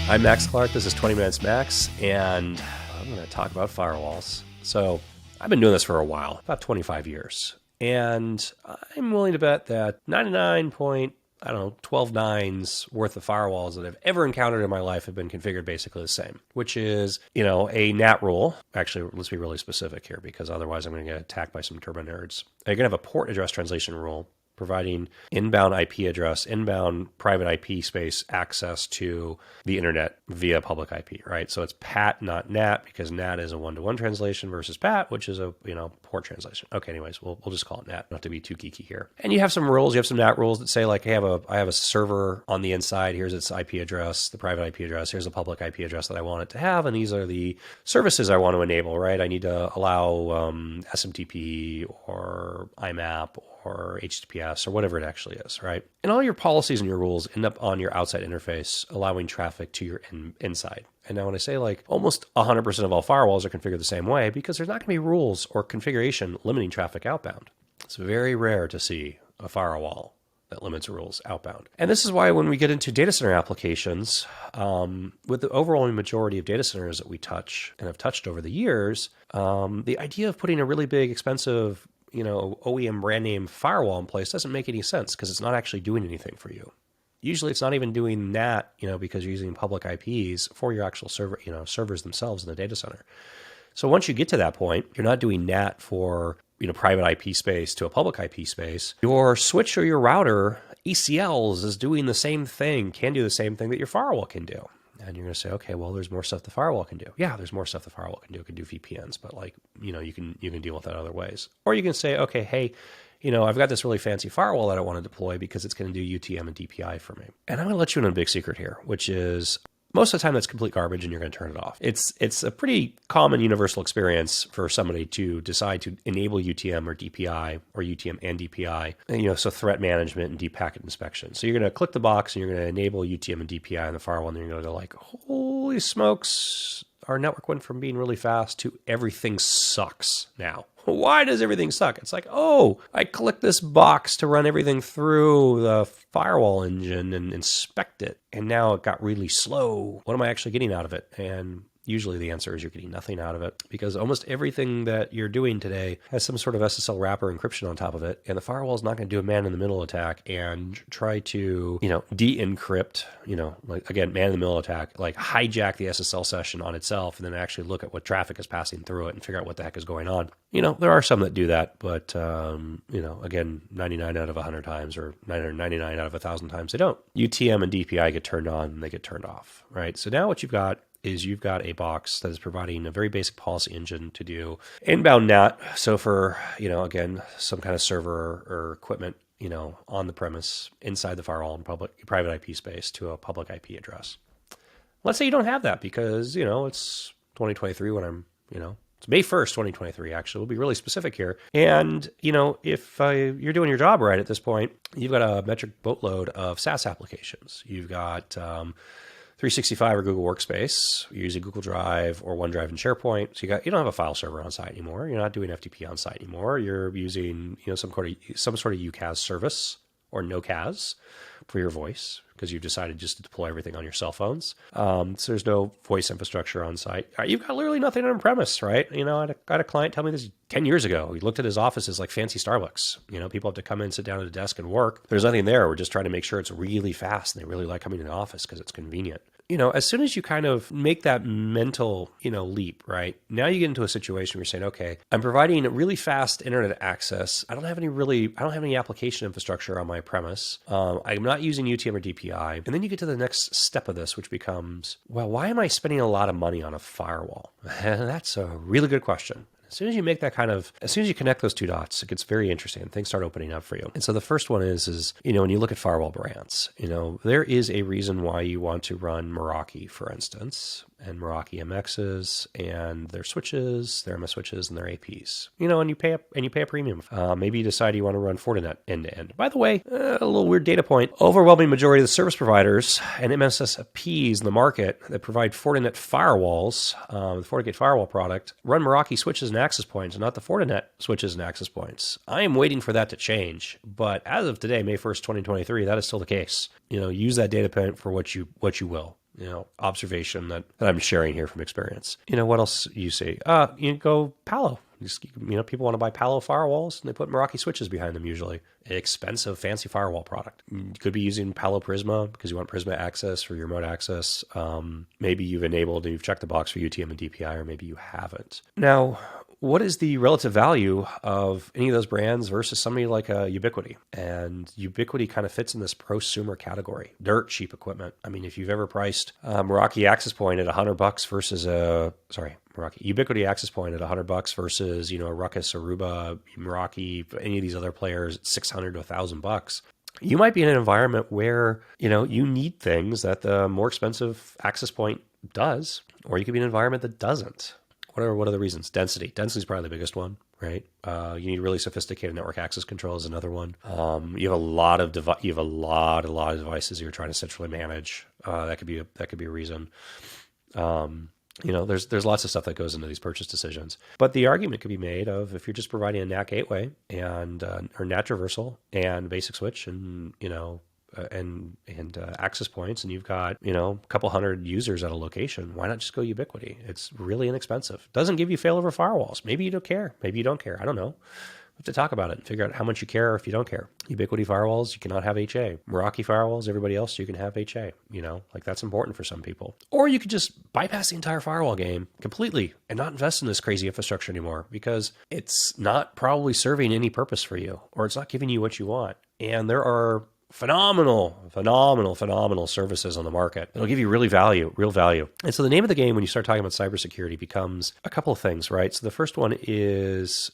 I'm Max Clark. This is 20 Minutes Max, and I'm going to talk about firewalls. So I've been doing this for a while, about 25 years, and I'm willing to bet that 12 nines worth of firewalls that I've ever encountered in my life have been configured basically the same, which is, a NAT rule. Actually, let's be really specific here because otherwise I'm going to get attacked by some turbo nerds. You're going to have a port address translation rule providing inbound IP address, inbound private IP space access to the internet via public IP, right? So it's PAT, not NAT, because NAT is a one-to-one translation versus PAT, which is a, port translation. Okay, anyways, we'll just call it NAT, not to be too geeky here. And you have some rules, you have some NAT rules that say like, hey, I have a server on the inside, here's its IP address, the private IP address, here's a public IP address that I want it to have, and these are the services I want to enable, right? I need to allow SMTP or IMAP or HTTPS or whatever it actually is, right? And all your policies and your rules end up on your outside interface, allowing traffic to your inside. And now when I say like almost 100% of all firewalls are configured the same way, because there's not going to be rules or configuration limiting traffic outbound. It's very rare to see a firewall that limits rules outbound. And this is why when we get into data center applications, with the overwhelming majority of data centers that we touch and have touched over the years, the idea of putting a really big, expensive OEM brand name firewall in place doesn't make any sense because it's not actually doing anything for you. Usually it's not even doing that, because you're using public IPs for your actual server, servers themselves in the data center. So once you get to that point, you're not doing NAT for, private IP space to a public IP space. Your switch or your router, ACLs, is doing the same thing, can do the same thing that your firewall can do. And you're going to say, okay, well, there's more stuff the firewall can do. Yeah, there's more stuff the firewall can do. It can do VPNs, but you can deal with that other ways. Or you can say, okay, hey, I've got this really fancy firewall that I want to deploy because it's going to do UTM and DPI for me. And I'm going to let you in on a big secret here, which is most of the time that's complete garbage and you're going to turn it off. It's a pretty common universal experience for somebody to decide to enable UTM or DPI or UTM and DPI, so threat management and deep packet inspection. So you're going to click the box and you're going to enable UTM and DPI on the firewall, and then you're going to go like, holy smokes, our network went from being really fast to everything sucks now. Why does everything suck? It's like, oh, I clicked this box to run everything through the firewall engine and inspect it, and now it got really slow. What am I actually getting out of it? And usually the answer is you're getting nothing out of it, because almost everything that you're doing today has some sort of SSL wrapper encryption on top of it, and the firewall is not going to do a man-in-the-middle attack and try to, de-encrypt, like again, man-in-the-middle attack, like hijack the SSL session on itself and then actually look at what traffic is passing through it and figure out what the heck is going on. There are some that do that, but, again, 99 out of 100 times or 999 out of 1,000 times they don't. UTM and DPI get turned on and they get turned off, right? So now what you've got is you've got a box that is providing a very basic policy engine to do inbound NAT. So for, again, some kind of server or equipment, on the premise inside the firewall in private IP space to a public IP address. Let's say you don't have that because, it's 2023 when I'm, it's May 1st, 2023, actually. We'll be really specific here. And, if you're doing your job right at this point, you've got a metric boatload of SaaS applications. You've got 365 or Google Workspace. You're using Google Drive or OneDrive and SharePoint. So you don't have a file server on site anymore. You're not doing FTP on site anymore. You're using, some sort of UCAS service or no CAS for your voice, because you've decided just to deploy everything on your cell phones. So there's no voice infrastructure on site. You've got literally nothing on premise, right? I had a client tell me this 10 years ago. He looked at his office as like fancy Starbucks. People have to come in, sit down at a desk and work. There's nothing there. We're just trying to make sure it's really fast, and they really like coming to the office because it's convenient. As soon as you kind of make that mental, leap, right? Now you get into a situation where you're saying, okay, I'm providing really fast internet access. I don't have any application infrastructure on my premise. I'm not using UTM or DPI. And then you get to the next step of this, which becomes, well, why am I spending a lot of money on a firewall? That's a really good question. As soon as you connect those two dots, it gets very interesting and things start opening up for you. And so the first one is, when you look at firewall brands, there is a reason why you want to run Meraki, for instance, and Meraki MXs and their switches, their MS switches and their APs, and you pay a premium. Maybe you decide you want to run Fortinet end to end. By the way, a little weird data point, overwhelming majority of the service providers and MSSPs in the market that provide Fortinet firewalls, the FortiGate firewall product, run Meraki switches and access points, and not the Fortinet switches and access points. I am waiting for that to change, but as of today, May 1st, 2023, that is still the case. Use that data point for what you will. observation that I'm sharing here from experience. What else you see? You go Palo. People want to buy Palo firewalls, and they put Meraki switches behind them usually. Expensive, fancy firewall product. You could be using Palo Prisma because you want Prisma access for your remote access. Maybe you've checked the box for UTM and DPI, or maybe you haven't. Now, what is the relative value of any of those brands versus somebody like a Ubiquiti? And Ubiquiti kind of fits in this prosumer category, dirt cheap equipment. I mean, if you've ever priced Meraki access point at $100 versus Ubiquiti access point at $100 versus, a Ruckus, Aruba, Meraki, any of these other players, $600 to $1,000. You might be in an environment where, you need things that the more expensive access point does, or you could be in an environment that doesn't. What are the reasons? Density. Density is probably the biggest one, right? You need really sophisticated network access control is another one. You have a lot of devices you're trying to centrally manage. That could be a reason. There's lots of stuff that goes into these purchase decisions. But the argument could be made of if you're just providing a NAT gateway and or NAT traversal and basic switch and access points, and you've got a couple hundred users at a location, why not just go Ubiquiti? It's really inexpensive. Doesn't give you failover firewalls. Maybe you don't care. Maybe you don't care. I don't know. We have to talk about it and figure out how much you care if you don't care. Ubiquiti firewalls, you cannot have HA. Meraki firewalls, everybody else, you can have HA. That's important for some people. Or you could just bypass the entire firewall game completely and not invest in this crazy infrastructure anymore because it's not probably serving any purpose for you, or it's not giving you what you want. And there are phenomenal services on the market. It'll give you real value. And so the name of the game when you start talking about cybersecurity becomes a couple of things, right? So the first one is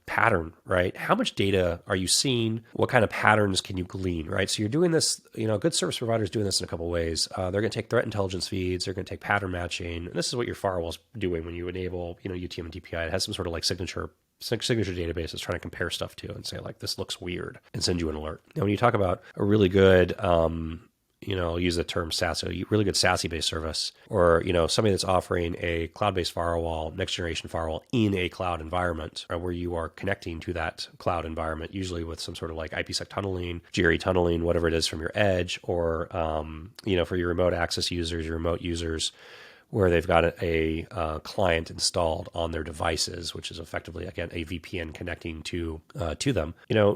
pattern, right? How much data are you seeing? What kind of patterns can you glean, right? So you're doing this, good service providers doing this in a couple of ways. They're going to take threat intelligence feeds. They're going to take pattern matching. And this is what your firewall's doing when you enable, UTM and DPI. It has some sort of like signature database it's trying to compare stuff to and say like, this looks weird and send you an alert. Now, when you talk about a really good, I'll use the term SaaS, a really good SaaS-based service, or, somebody that's offering a cloud-based firewall, next generation firewall in a cloud environment where you are connecting to that cloud environment, usually with some sort of like IPsec tunneling, GRE tunneling, whatever it is from your edge, or, for your remote access users, your remote users, where they've got a client installed on their devices, which is effectively, again, a VPN connecting to them.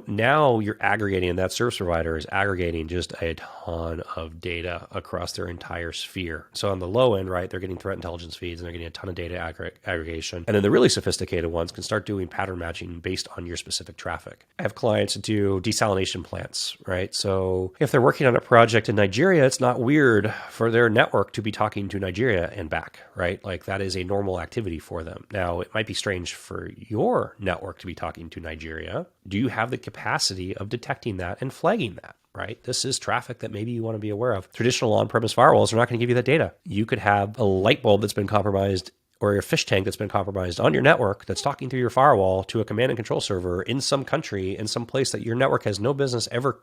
Now you're aggregating, and that service provider is aggregating just a ton of data across their entire sphere. So on the low end, right, they're getting threat intelligence feeds, and they're getting a ton of data aggregation. And then the really sophisticated ones can start doing pattern matching based on your specific traffic. I have clients that do desalination plants, right? So if they're working on a project in Nigeria, it's not weird for their network to be talking to Nigeria and back, right? Like that is a normal activity for them. Now, it might be strange for your network to be talking to Nigeria. Do you have the capacity of detecting that and flagging that? Right? This is traffic that maybe you want to be aware of. Traditional on-premise firewalls are not going to give you that data. You could have a light bulb that's been compromised or your fish tank that's been compromised on your network that's talking through your firewall to a command and control server in some country, in some place that your network has no business ever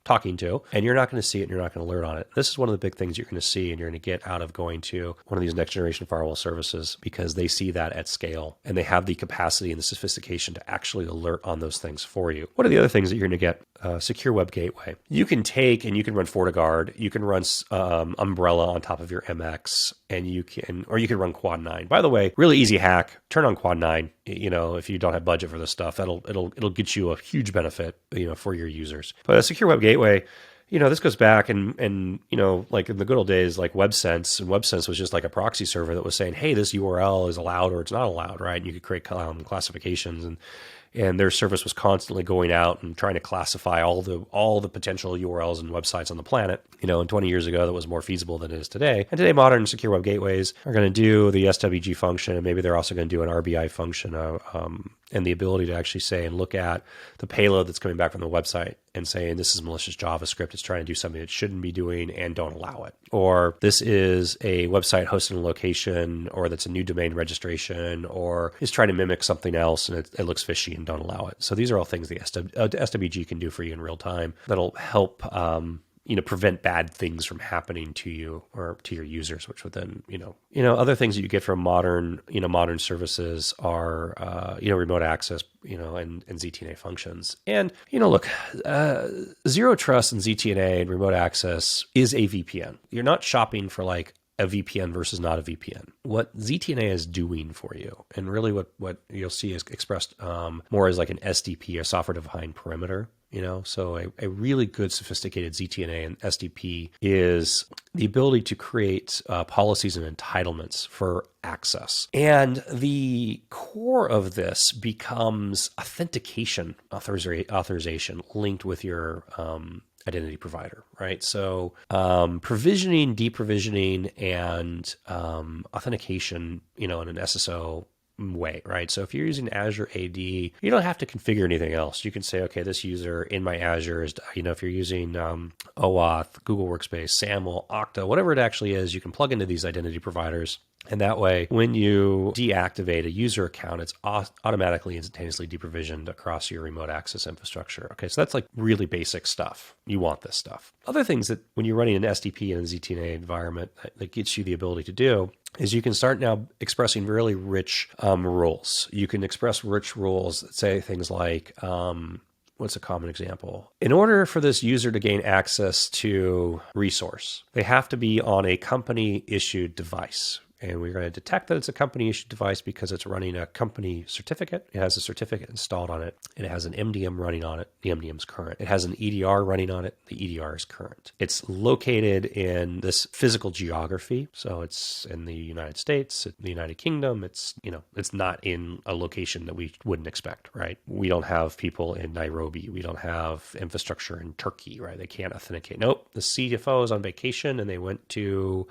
talking to, and you're not going to see it and you're not going to alert on it. This is one of the big things you're going to see and you're going to get out of going to one of these next generation firewall services, because they see that at scale and they have the capacity and the sophistication to actually alert on those things for you. What are the other things that you're going to get? Secure web gateway. You can take and you can run FortiGuard, you can run Umbrella on top of your MX, and you can run Quad 9. By the way, really easy hack, turn on Quad 9. If you don't have budget for this stuff, it'll get you a huge benefit, for your users. But a secure web gateway, this goes back and like in the good old days, like WebSense, and WebSense was just like a proxy server that was saying, hey, this URL is allowed or it's not allowed, right? And you could create classifications, and their service was constantly going out and trying to classify all the potential URLs and websites on the planet. And 20 years ago, that was more feasible than it is today. And today, modern secure web gateways are going to do the SWG function, and maybe they're also going to do an RBI function, and the ability to actually say and look at the payload that's coming back from the website and saying, this is malicious JavaScript. It's trying to do something it shouldn't be doing, and don't allow it. Or this is a website hosted in a location, or that's a new domain registration, or is trying to mimic something else and it looks fishy, and don't allow it. So these are all things the SWG can do for you in real time that'll help prevent bad things from happening to you or to your users, which would then, other things that you get from modern services are, remote access, and ZTNA functions. And, look, zero trust and ZTNA and remote access is a VPN. You're not shopping for like a VPN versus not a VPN. What ZTNA is doing for you, and really what you'll see is expressed more as like an SDP, a software-defined perimeter. So a really good sophisticated ZTNA and SDP is the ability to create policies and entitlements for access. And the core of this becomes authentication authorization linked with your identity provider, right? So provisioning, deprovisioning, and authentication, in an SSO way, right? So if you're using Azure AD, you don't have to configure anything else. You can say, okay, this user in my Azure is, if you're using OAuth, Google Workspace, SAML, Okta, whatever it actually is, you can plug into these identity providers. And that way, when you deactivate a user account, it's automatically instantaneously deprovisioned across your remote access infrastructure. Okay, so that's like really basic stuff. You want this stuff. Other things that when you're running an SDP and a ZTNA environment that gets you the ability to do is you can start now expressing really rich rules. You can express rich rules that say things like, what's a common example? In order for this user to gain access to resource, they have to be on a company-issued device. And we're going to detect that it's a company-issued device because it's running a company certificate. It has a certificate installed on it. It has an MDM running on it. The MDM is current. It has an EDR running on it. The EDR is current. It's located in this physical geography. So it's in the United States, the United Kingdom. It's not in a location that we wouldn't expect, right? We don't have people in Nairobi. We don't have infrastructure in Turkey, right? They can't authenticate. Nope. The CFO is on vacation and they went to,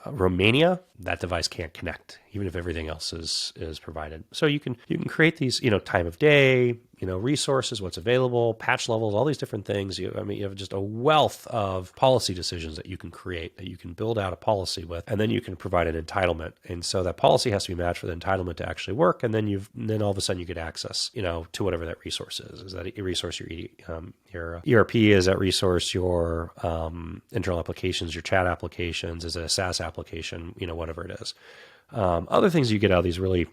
Romania. That device can't connect, even if everything else is provided. So you can create these, time of day, resources, what's available, patch levels, all these different things. You have just a wealth of policy decisions that you can create, that you can build out a policy with, and then you can provide an entitlement. And so that policy has to be matched for the entitlement to actually work. And then all of a sudden you get access, to whatever that resource is. Is that a resource your ERP? Is that resource your internal applications, your chat applications? Is it a SaaS application? Whatever it is. Other things you get out of these really,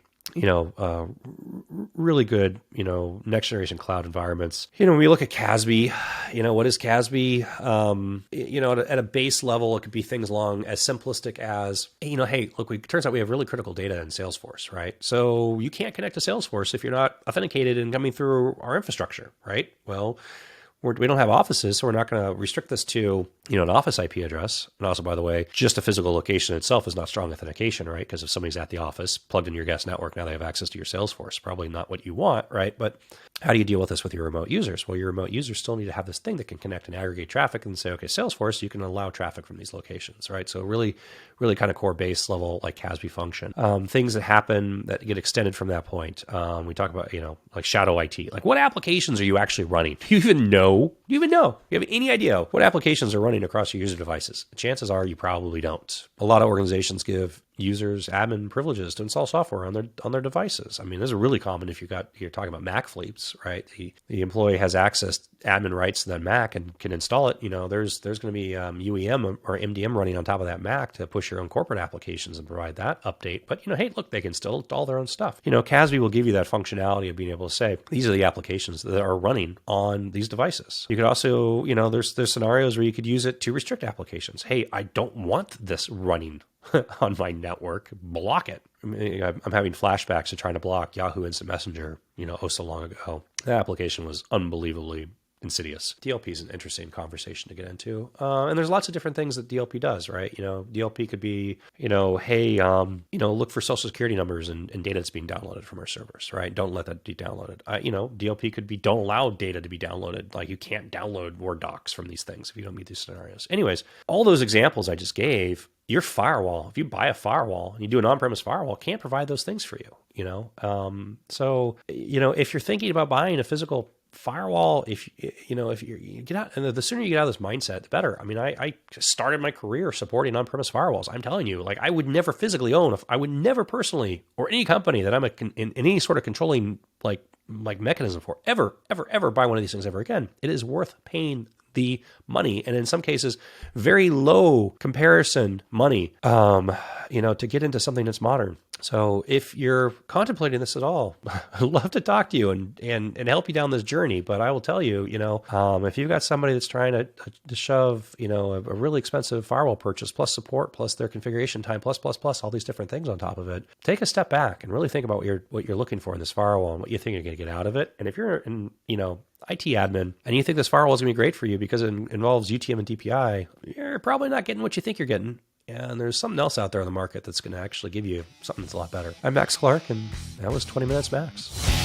really good, next generation cloud environments. When we look at CASB, what is CASB? At a base level, it could be things along as simplistic as, hey, look, it turns out we have really critical data in Salesforce, right? So you can't connect to Salesforce if you're not authenticated and coming through our infrastructure, right? Well, we don't have offices, so we're not going to restrict this to, an office IP address. And also, by the way, just a physical location itself is not strong authentication, right? Because if somebody's at the office, plugged in your guest network, now they have access to your Salesforce. Probably not what you want, right? But how do you deal with this with your remote users? Well, your remote users still need to have this thing that can connect and aggregate traffic and say, okay, Salesforce, you can allow traffic from these locations, right? So really, really kind of core base level, like CASB function. Things that happen that get extended from that point. We talk about, like shadow IT. Like what applications are you actually running? Do you even know? Do you have any idea what applications are running across your user devices? Chances are you probably don't. A lot of organizations give users admin privileges to install software on their devices. This is really common if you're talking about Mac fleets, right? The employee has access admin rights to that Mac and can install it. There's going to be UEM or MDM running on top of that Mac to push your own corporate applications and provide that update. But hey, look, they can still install their own stuff. CASB will give you that functionality of being able to say these are the applications that are running on these devices. You could also, there's scenarios where you could use it to restrict applications. Hey, I don't want this running on my network, block it. I'm having flashbacks to trying to block Yahoo Instant Messenger, so long ago. That application was unbelievably insidious. DLP is an interesting conversation to get into. And there's lots of different things that DLP does, right? DLP could be, hey, look for social security numbers and data that's being downloaded from our servers, right? Don't let that be downloaded. DLP could be don't allow data to be downloaded. Like you can't download Word docs from these things if you don't meet these scenarios. Anyways, all those examples I just gave, your firewall, if you buy a firewall and you do an on-premise firewall, can't provide those things for you, So, if you're thinking about buying a physical firewall, if you get out, and the sooner you get out of this mindset, the better. I started my career supporting on-premise firewalls. I'm telling you, like I would never physically I would never personally, or any company that I'm in any sort of controlling like mechanism for ever buy one of these things ever again. It is worth paying the money, and in some cases, very low comparison money, to get into something that's modern. So if you're contemplating this at all, I'd love to talk to you and help you down this journey. But I will tell you, if you've got somebody that's trying to shove, a really expensive firewall purchase plus support plus their configuration time plus all these different things on top of it, take a step back and really think about what you're looking for in this firewall and what you think you're going to get out of it. And if you're in, IT admin and you think this firewall is going to be great for you because it involves UTM and DPI, you're probably not getting what you think you're getting. And there's something else out there in the market that's going to actually give you something that's a lot better. I'm Max Clark, and that was 20 Minutes Max.